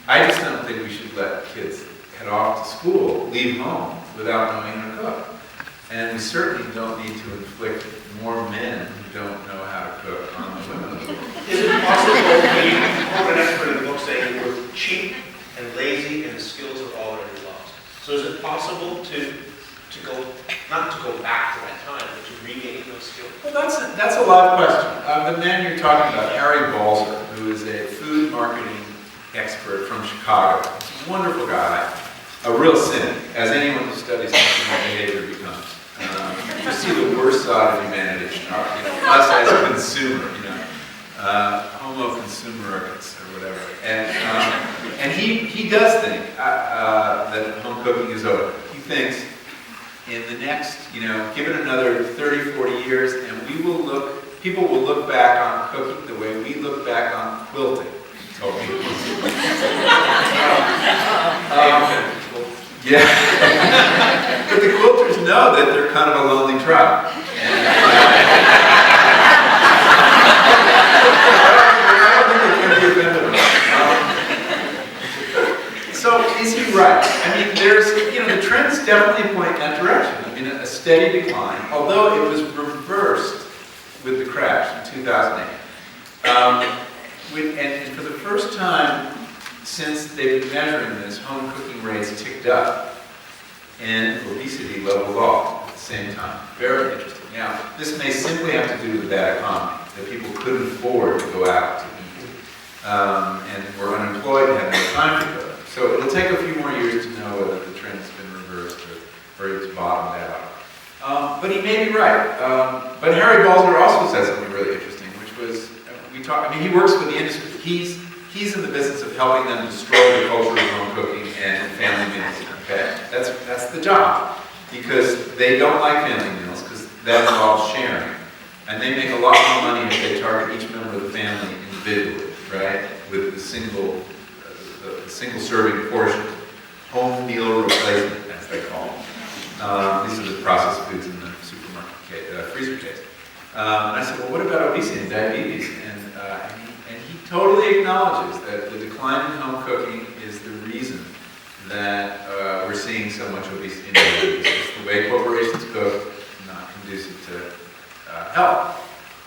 I just don't think we should let kids head off to school, leave home, without knowing how to cook. And we certainly don't need to inflict more men who don't know how to cook on the women of the world. Is it possible, you quote an expert in the book saying we're cheap and lazy and the skills are already lost. So is it possible to go, not to go back to that time, but to regain those skills? Well, that's a live question. The man you're talking about, Harry Balzer, who is a food marketing expert from Chicago. He's a wonderful guy, a real cynic, as anyone who studies consumer behavior becomes. You see the worst side of humanity, us as a consumer, homo consumericus or whatever. And he does think that home cooking is over. He thinks in the next, give it another 30, 40 years, and people will look back on cooking the way we look back on quilting. He told me. Yeah. But the quilters know that they're kind of a lonely tribe. So is he right? I mean, the trends definitely point in that direction. I mean, a steady decline, although it was reversed with the crash in 2008. And for the first time since they've been measuring this, home cooking rates ticked up and obesity leveled off at the same time. Very interesting. Now, this may simply have to do with the bad economy, that people couldn't afford to go out to eat and were unemployed and had no time to cook. So it'll take a few more years to know whether the trend's been reversed or it's bottomed out. But he may be right. But Harry Balzer also said something really interesting, which was, he works with the industry. He's in the business of helping them destroy the culture of home cooking and family meals. Okay, that's the job, because they don't like family meals because that involves sharing, and they make a lot more money if they target each member of the family individually, right? With the single serving portion, home meal replacement, as they call them. These are the processed foods in the supermarket freezer case. And I said, well, what about obesity and diabetes? And he totally acknowledges that the decline in home cooking is the reason that we're seeing so much obesity and diabetes. It's the way corporations cook, not conducive to health.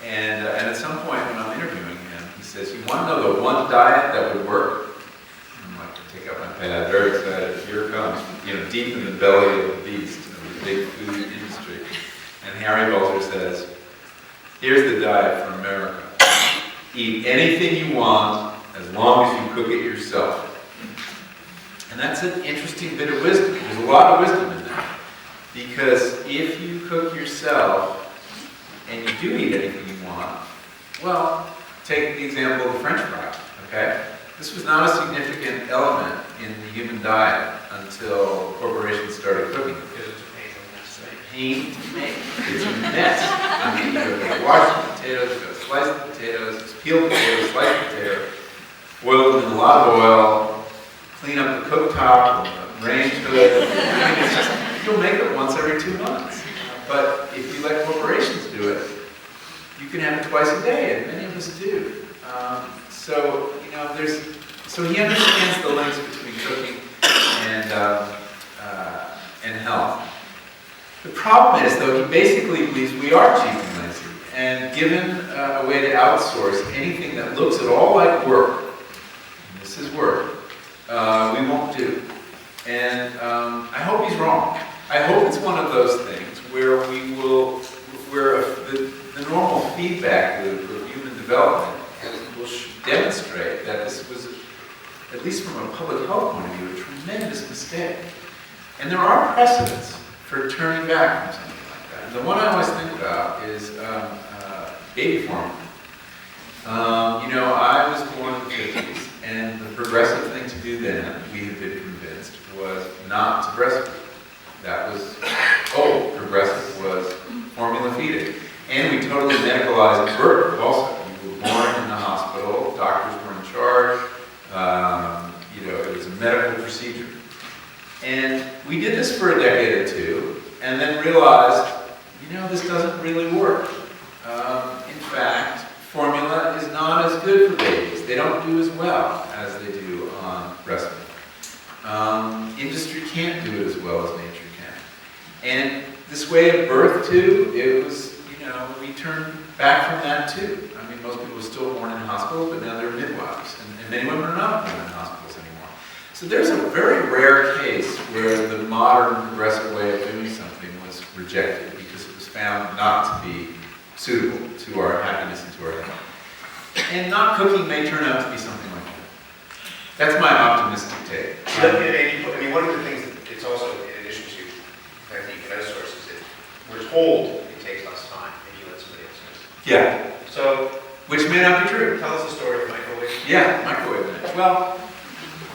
And at some point when I'm interviewing him, he says, you want to know the one diet that would work? I'm like, take out my pad, very excited, here it comes, deep in the belly of the beast, the big food industry. And Harry Balzer says, here's the diet for America. Eat anything you want as long as you cook it yourself. And that's an interesting bit of wisdom. There's a lot of wisdom in that. Because if you cook yourself and you do eat anything you want, well, take the example of the French fry, okay? This was not a significant element in the human diet until corporations started cooking. It's a pain to make. It's a mess. I mean, you've got to wash the potatoes, you've got to slice the potatoes, peel the potatoes, slice the potato, boil them in a lot of oil, clean up the cooktop, the range hood. I mean, it's just, you'll make it once every 2 months. But if you let corporations do it, you can have it twice a day, and many of us do. So he understands the links between cooking and health. The problem is, though, he basically believes we are cheap and lazy, and given a way to outsource anything that looks at all like work, and this is work, we won't do. And I hope he's wrong. I hope it's one of those things where the normal feedback loop of human development will demonstrate that this was, at least from a public health point of view, a tremendous mistake. And there are precedents for turning back from something like that. And the one I always think about is baby formula. I was born in the 50s, and the progressive thing to do then, we had been convinced, was not to breastfeed. That was progressive was formula feeding. And we totally medicalized birth also. You were born in the hospital, doctors were in charge, it was a medical procedure. And we did this for a decade or two, and then realized, this doesn't really work. In fact, formula is not as good for babies. They don't do as well as they do on breastfeeding. Industry can't do it as well as nature can. And this way of birth too, it was, we turned back from that too. I mean, most people are still born in hospitals, but now they're midwives. And many women are not born in hospitals anymore. So there's a very rare case where the modern progressive way of doing something was rejected because it was found not to be suitable to our happiness and to our health. And not cooking may turn out to be something like that. That's my optimistic take. One of the things that it's also, in addition to the fact that you can outsource, is that we're told it takes less time if you let somebody else do it. Yeah. So, which may not be true. Tell us the story of microwave. Yeah, microwave it. Well,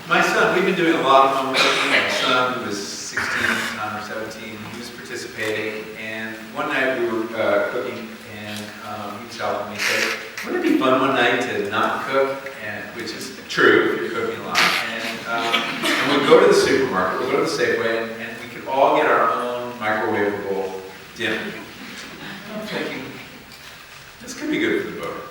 my son, we've been doing a lot of home cooking. My son, who was 16 at the time, or 17, he was participating. And one night we were cooking, and he was helping me say, wouldn't it be fun one night to not cook? And which is true if you're cooking a lot. And we'd go to the supermarket, we'd go to the Safeway, and we could all get our own microwavable dinner. And I'm thinking, this could be good for the boat.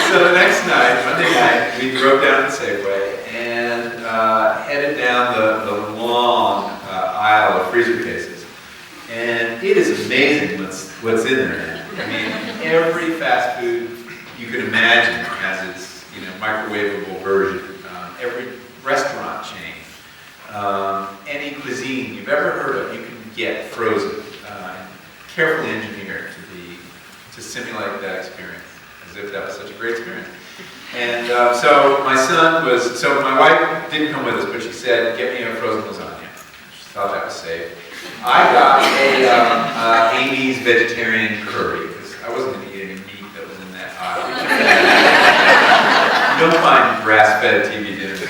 So the next night, Monday night, we drove down to Safeway and headed down the long aisle of freezer cases. And it is amazing what's in there now. I mean, every fast food you can imagine has its microwavable version. Every restaurant chain, any cuisine you've ever heard of, you can get frozen, carefully engineered to simulate that experience, as if that was such a great experience. And so my wife didn't come with us, but she said, get me a frozen lasagna. She thought that was safe. I got a Amy's vegetarian curry, because I wasn't going to eat any meat that was in that aisle. You don't find grass-fed TV dinners.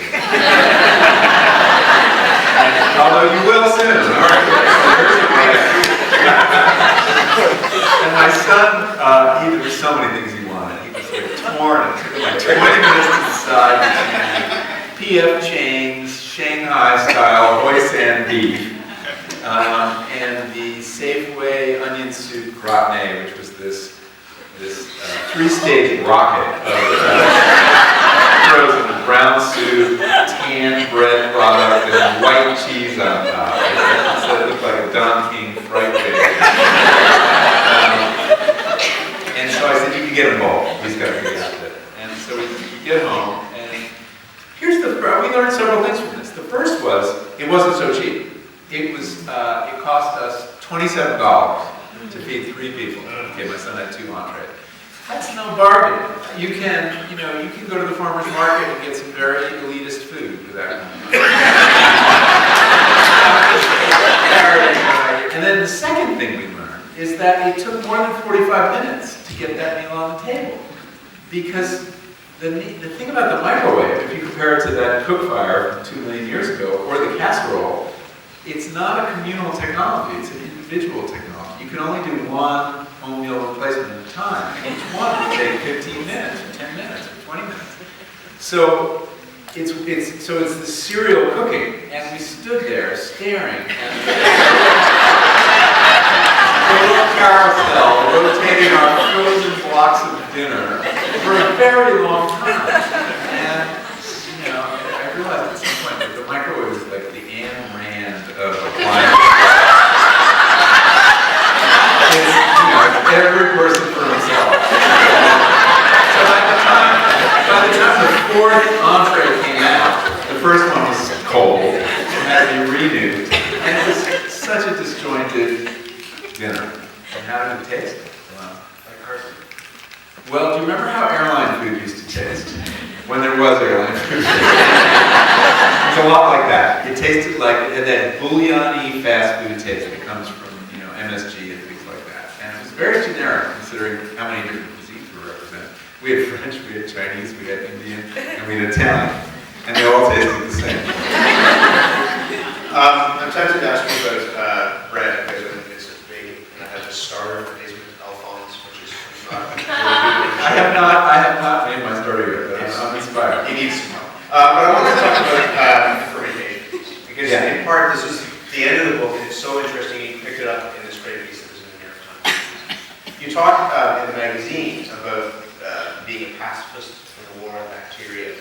Although you will soon. All right. And my son, there were so many things he wanted. He was like torn. It took him like 20 minutes to decide between P.F. Chang's Shanghai-style hoisin beef and the Safeway onion soup gratin, which was this three-stage rocket of frozen brown soup, tan bread product, and white cheese on top. So it looked like a Don King fried pig. And so I said, you can get them both. He's got to figure out that. And so we get home, and we learned several things from this. The first was, it wasn't so cheap. It cost us $27 to feed 3 people. Okay, my son had 2 entrees. That's no bargain. You can go to the farmer's market and get some very elitist food for that kind of money. And then the second thing we learned is that it took more than 45 minutes to get that meal on the table. Because the thing about the microwave, if you compare it to that cook fire from 2 million years ago, or the casserole, it's not a communal technology, it's an individual technology. You can only do one home meal replacement at a time. And each one would take 15 minutes, or 10 minutes, or 20 minutes. So it's the serial cooking, and we stood there staring at the little carousel rotating our frozen blocks of dinner for a very long time. And I realized at some point that the microwave is like the Ayn Rand of appliances. Every person for himself. So by the time the 4th entree came out, the first one was cold and had to be renewed, and it was such a disjointed dinner. And how did it taste? Well, do you remember how airline food used to taste? When there was airline food. It's a lot like that. It tasted like it had that bouillon-y fast food taste that comes from MSG and things like that. And it was very generic considering how many different cuisines were represented. We had French, we had Chinese, we had Indian, and we had Italian. And they all tasted the same. I'm tempted to ask you about bread, because it's a big, and it has a starter that is with Alphonse, which is I have not made my starter yet, but I'm inspired. He needs some help. But I want to talk about fermentation, because in part this is the end of the book, and it's so interesting. You picked it up in this great piece that was in the New York Times. You talk in the magazine about being a pacifist in the war on bacteria.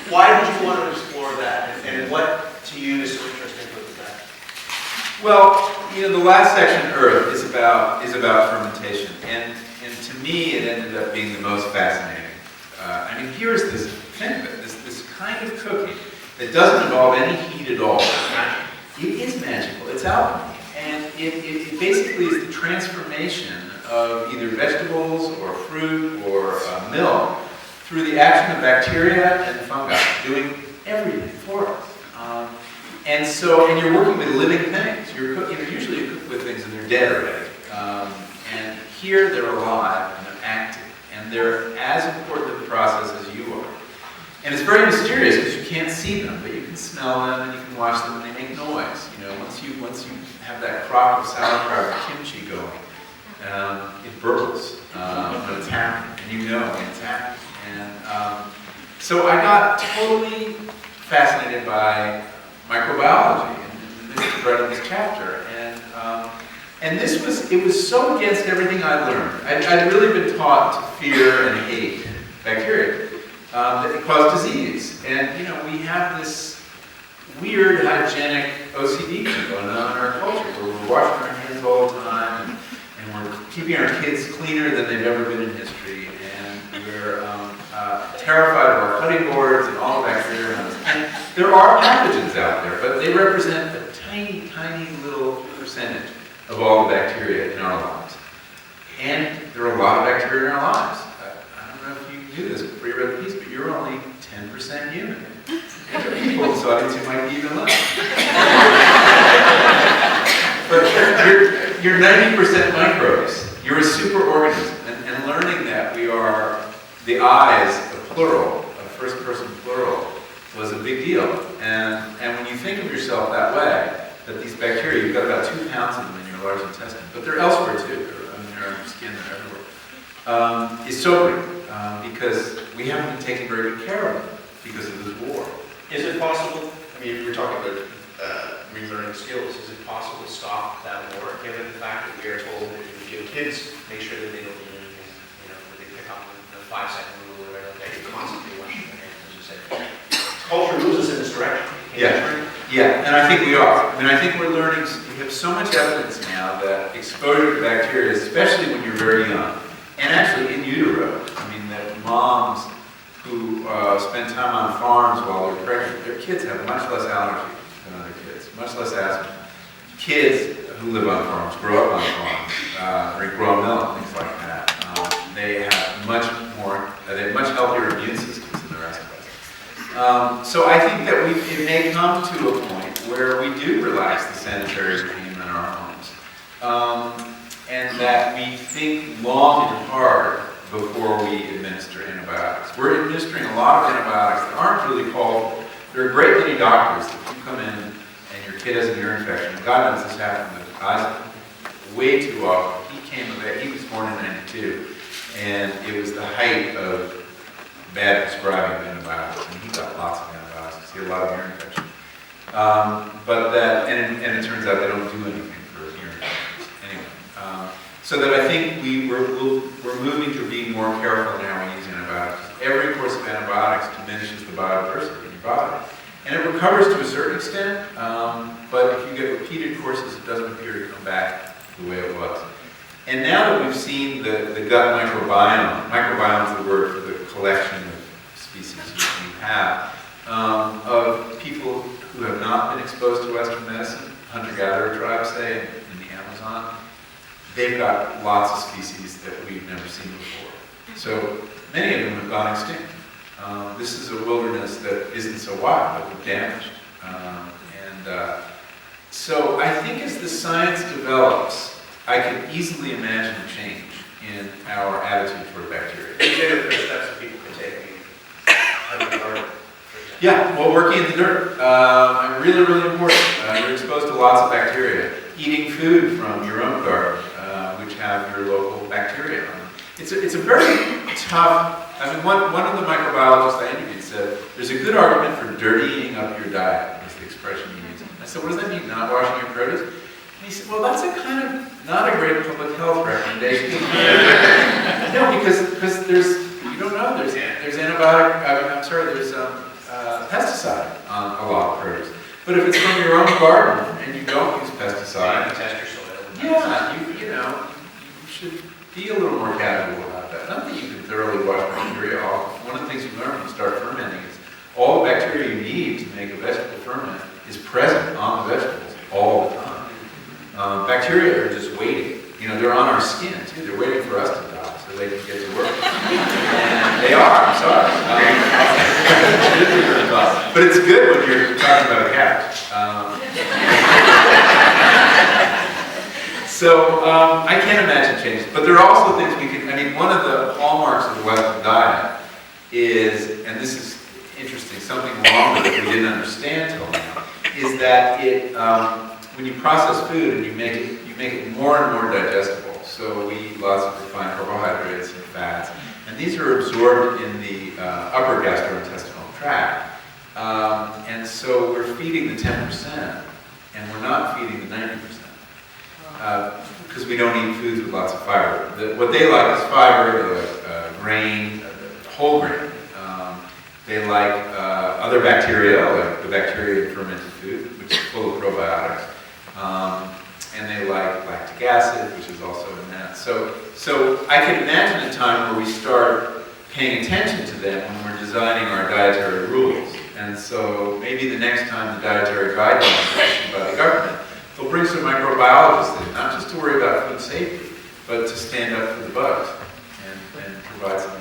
Why did you want to explore that, and what to you is so interesting about that? Well, the last section, Earth, is about fermentation, and to me, it ended up being the most fascinating. Here's this thing, this kind of cooking that doesn't involve any heat at all. It is magical. It's alchemy, and it basically is the transformation of either vegetables or fruit or milk through the action of bacteria and fungi, doing everything for us. And you're working with living things. Usually you cook with things and they're dead already. And here they're alive and they're active. And they're as important to the process as you are. And it's very mysterious because you can't see them, but you can smell them and you can watch them and they make noise. Once you have that crock of sauerkraut or kimchi going, it burbles when it's happening, and you know when it's happening. And so I got totally fascinated by microbiology, and this is right in this chapter. And it was so against everything I learned. I'd really been taught to fear and hate bacteria that it caused disease. And we have this weird hygienic OCD going on in our culture where we're washing our hands all the time, and we're keeping our kids cleaner than they've ever been in history, and we're terrified of our cutting boards and all the bacteria around us. And there are pathogens out there, but they represent a tiny, tiny little percentage of all the bacteria in our lives. And there are a lot of bacteria in our lives. I don't know if you knew this before you read the piece, but you're only 10% human. There are people in this audience who might be even less. But you're 90% microbes. You're a superorganism. And learning that we are the eyes, the plural, a first person plural, was a big deal. And when you think of yourself that way, that these bacteria, you've got about 2 pounds of them in your large intestine, but they're elsewhere too. They're on your skin, they're everywhere. Is sobering because we haven't been taking very good care of them because of this war. Is it possible, we're talking about relearning skills, is it possible to stop that war, given the fact that we are told that if you kids make sure that they don't eat anything, that they pick up the 5-second rule or whatever, they can constantly washing their hands, as you said. Culture moves us in this direction. Yeah, and I think we are. I think we're learning, we have so much evidence now that exposure to bacteria, especially when you're very young, and actually in utero, that moms who spend time on farms while they're pregnant, their kids have much less allergy than other kids, much less asthma. Kids who live on farms, grow up on farms, drink raw milk, things like that. They have they have much healthier immune systems than the rest of us. So I think that it may come to a point where we do relax the sanitary regime in our homes, and that we think long and hard before we administer antibiotics. We're administering a lot of antibiotics that aren't really called for. There are a great many doctors that you come in and your kid has an ear infection. God knows this happened with Isaac way too often. He was born in 92, and it was the height of bad prescribing of antibiotics, and he got lots of antibiotics. He had a lot of ear infection. And it turns out they don't do anything for ear infections. Anyway, so that I think we're moving to being more careful now when we use antibiotics. Every course of antibiotics diminishes the biodiversity in your body. And it recovers to a certain extent, but if you get repeated courses, it doesn't appear to come back the way it was. And now that we've seen the gut microbiome is the word for the collection of species we have, of people who have not been exposed to Western medicine, hunter-gatherer tribes, say, in the Amazon, they've got lots of species that we've never seen before. So many of them have gone extinct. This is a wilderness that isn't so wild, but damaged. So I think as the science develops, I can easily imagine a change in our attitude toward bacteria. There's steps that people can take. Yeah, well, working in the dirt, really, really important. You're exposed to lots of bacteria. Eating food from your own garden, which have your local bacteria on them. It's a very tough. One of the microbiologists I interviewed said, there's a good argument for dirtying up your diet, is the expression he used. I said, what does that mean, not washing your produce? And he said, well, that's a kind of not a great public health recommendation. No, because there's, you don't know, there's antibiotic, there's pesticide on a lot of produce. But if it's from your own garden and you don't use pesticide, Test your soil. yeah, you should be a little more casual about that. Not that you can thoroughly wash bacteria off. One of the things you learn when you start fermenting is all the bacteria you need to make a vegetable ferment is present on the vegetables all the time. Bacteria are just waiting. They're on our skin too. They're waiting for us to die so they can get to work. And they are, I'm sorry. But it's good when you're talking about a cat. So I can't imagine changes. But there are also things we can, one of the hallmarks of the Western diet is, and this is interesting, something wrong with it we didn't understand till now, is that when you process food and you make it more and more digestible. So we eat lots of refined carbohydrates and fats, and these are absorbed in the upper gastrointestinal tract. And so we're feeding the 10%, and we're not feeding the 90%. Because we don't eat foods with lots of fiber. What they like is fiber, they like grain, whole grain. They like other bacteria, like the bacteria in fermented food, which is full of probiotics. And they like lactic acid, which is also in that. So I can imagine a time where we start paying attention to them when we're designing our dietary rules. And so maybe the next time the dietary guidelines are issued by the government, they'll bring some microbiologists in, not just to worry about food safety, but to stand up for the bugs and provide some